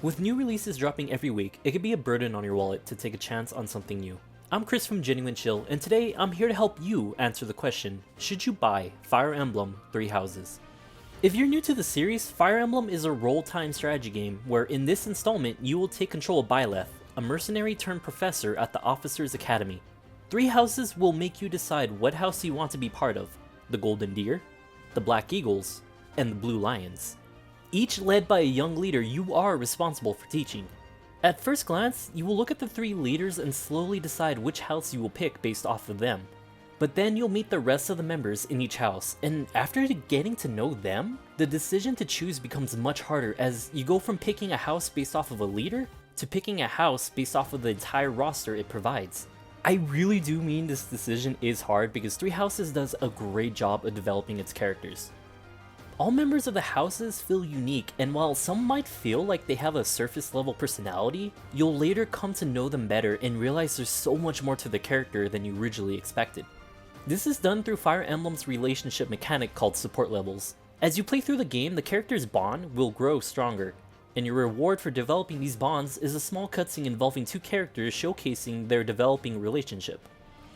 With new releases dropping every week, it can be a burden on your wallet to take a chance on something new. I'm Chris from Genuine Chill, and today I'm here to help you answer the question, should you buy Fire Emblem Three Houses? If you're new to the series, Fire Emblem is a roll-time strategy game where in this installment you will take control of Byleth, a mercenary turned professor at the Officers Academy. Three houses will make you decide what house you want to be part of, the Golden Deer, the Black Eagles, and the Blue Lions. Each led by a young leader you are responsible for teaching. At first glance, you will look at the three leaders and slowly decide which house you will pick based off of them. But then you'll meet the rest of the members in each house, and after getting to know them, the decision to choose becomes much harder as you go from picking a house based off of a leader to picking a house based off of the entire roster it provides. I really do mean this decision is hard because Three Houses does a great job of developing its characters. All members of the houses feel unique, and while some might feel like they have a surface level personality, you'll later come to know them better and realize there's so much more to the character than you originally expected. This is done through Fire Emblem's relationship mechanic called support levels. As you play through the game, the character's bond will grow stronger, and your reward for developing these bonds is a small cutscene involving two characters showcasing their developing relationship.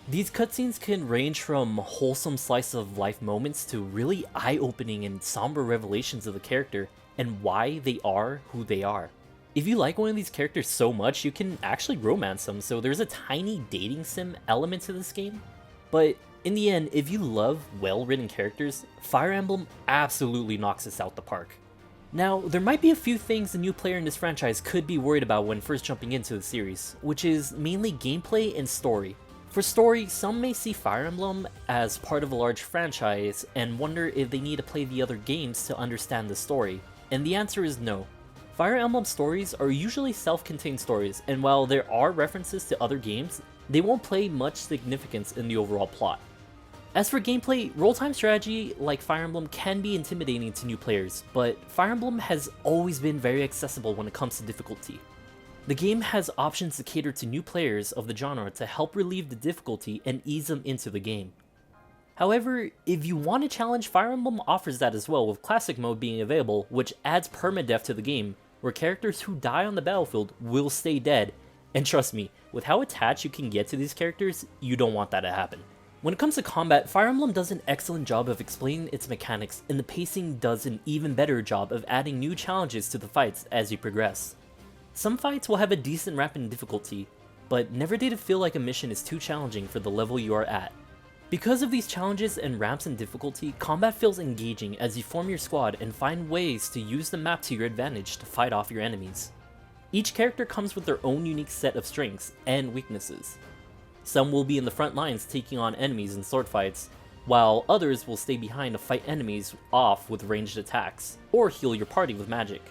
These cutscenes can range from wholesome slice of life moments to really eye-opening and somber revelations of the character and why they are who they are. If you like one of these characters so much, you can actually romance them, so there's a tiny dating sim element to this game. But in the end, if you love well-written characters, Fire Emblem absolutely knocks this out the park. Now, there might be a few things a new player in this franchise could be worried about when first jumping into the series, which is mainly gameplay and story. For story, some may see Fire Emblem as part of a large franchise and wonder if they need to play the other games to understand the story, and the answer is no. Fire Emblem stories are usually self-contained stories, and while there are references to other games, they won't play much significance in the overall plot. As for gameplay, roll-time strategy like Fire Emblem can be intimidating to new players, but Fire Emblem has always been very accessible when it comes to difficulty. The game has options to cater to new players of the genre to help relieve the difficulty and ease them into the game. However, if you want a challenge, Fire Emblem offers that as well, with Classic Mode being available, which adds permadeath to the game, where characters who die on the battlefield will stay dead, and trust me, with how attached you can get to these characters, you don't want that to happen. When it comes to combat, Fire Emblem does an excellent job of explaining its mechanics, and the pacing does an even better job of adding new challenges to the fights as you progress. Some fights will have a decent ramp in difficulty, but never did it feel like a mission is too challenging for the level you are at. Because of these challenges and ramps in difficulty, combat feels engaging as you form your squad and find ways to use the map to your advantage to fight off your enemies. Each character comes with their own unique set of strengths and weaknesses. Some will be in the front lines taking on enemies in sword fights, while others will stay behind to fight enemies off with ranged attacks, or heal your party with magic.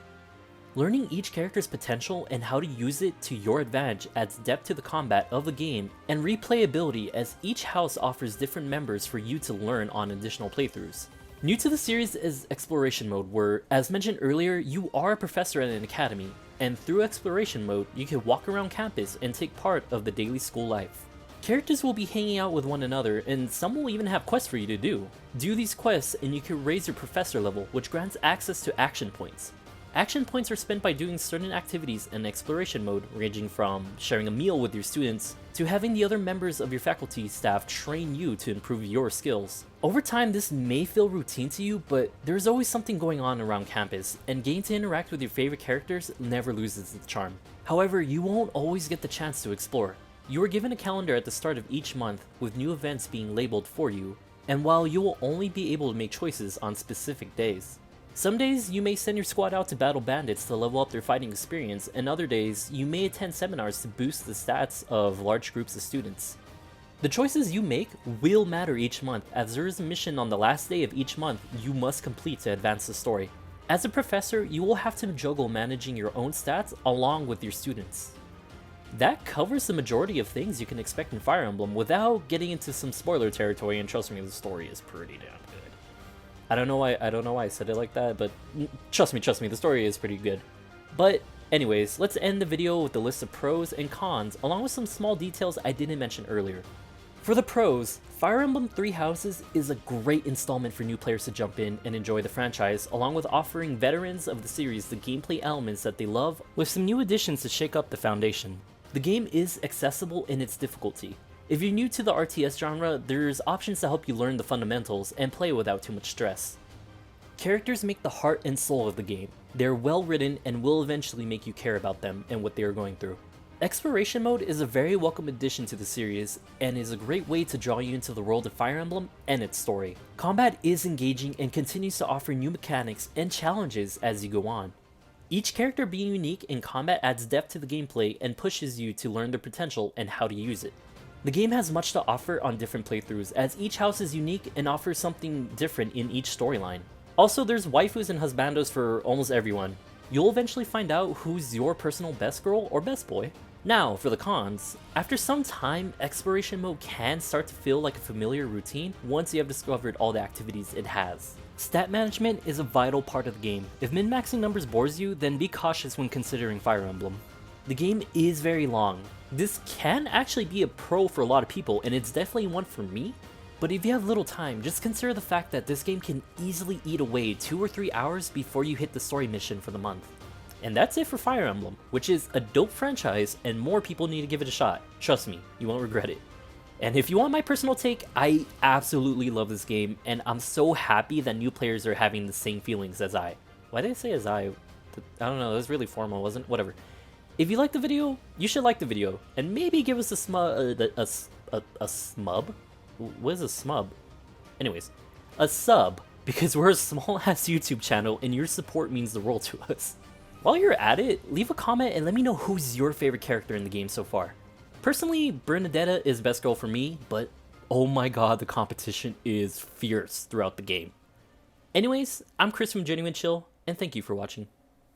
Learning each character's potential and how to use it to your advantage adds depth to the combat of the game and replayability, as each house offers different members for you to learn on additional playthroughs. New to the series is Exploration Mode, where, as mentioned earlier, you are a professor at an academy, and through Exploration Mode, you can walk around campus and take part of the daily school life. Characters will be hanging out with one another, and some will even have quests for you to do. Do these quests and you can raise your professor level, which grants access to action points. Action points are spent by doing certain activities in Exploration Mode, ranging from sharing a meal with your students to having the other members of your faculty staff train you to improve your skills. Over time, this may feel routine to you, but there's always something going on around campus, and getting to interact with your favorite characters never loses its charm. However, you won't always get the chance to explore. You are given a calendar at the start of each month with new events being labeled for you, and while you will only be able to make choices on specific days. Some days you may send your squad out to battle bandits to level up their fighting experience, and other days you may attend seminars to boost the stats of large groups of students. The choices you make will matter each month, as there is a mission on the last day of each month you must complete to advance the story. As a professor, you will have to juggle managing your own stats along with your students. That covers the majority of things you can expect in Fire Emblem without getting into some spoiler territory, and trust me, the story is pretty damn good. I don't know why I said it like that, but trust me, the story is pretty good. But anyways, let's end the video with the list of pros and cons, along with some small details I didn't mention earlier. For the pros, Fire Emblem Three Houses is a great installment for new players to jump in and enjoy the franchise, along with offering veterans of the series the gameplay elements that they love, with some new additions to shake up the foundation. The game is accessible in its difficulty. If you're new to the RTS genre, there's options to help you learn the fundamentals and play without too much stress. Characters make the heart and soul of the game. They're well written and will eventually make you care about them and what they are going through. Exploration mode is a very welcome addition to the series, and is a great way to draw you into the world of Fire Emblem and its story. Combat is engaging and continues to offer new mechanics and challenges as you go on. Each character being unique in combat adds depth to the gameplay and pushes you to learn their potential and how to use it. The game has much to offer on different playthroughs, as each house is unique and offers something different in each storyline. Also, there's waifus and husbandos for almost everyone. You'll eventually find out who's your personal best girl or best boy. Now, for the cons, after some time, exploration mode can start to feel like a familiar routine once you have discovered all the activities it has. Stat management is a vital part of the game. If min-maxing numbers bores you, then be cautious when considering Fire Emblem. The game is very long. This can actually be a pro for a lot of people, and it's definitely one for me. But if you have little time, just consider the fact that this game can easily eat away 2 or 3 hours before you hit the story mission for the month. And that's it for Fire Emblem, which is a dope franchise and more people need to give it a shot. Trust me, you won't regret it. And if you want my personal take, I absolutely love this game, and I'm so happy that new players are having the same feelings as I. Why did I say as I? I don't know, that was really formal, wasn't it? Whatever. If you like the video, you should like the video, and maybe give us a smub? What is a smub? Anyways, a sub, because we're a small-ass YouTube channel, and your support means the world to us. While you're at it, leave a comment and let me know who's your favorite character in the game so far. Personally, Bernadetta is best girl for me, but oh my god, the competition is fierce throughout the game. Anyways, I'm Chris from Genuine Chill, and thank you for watching.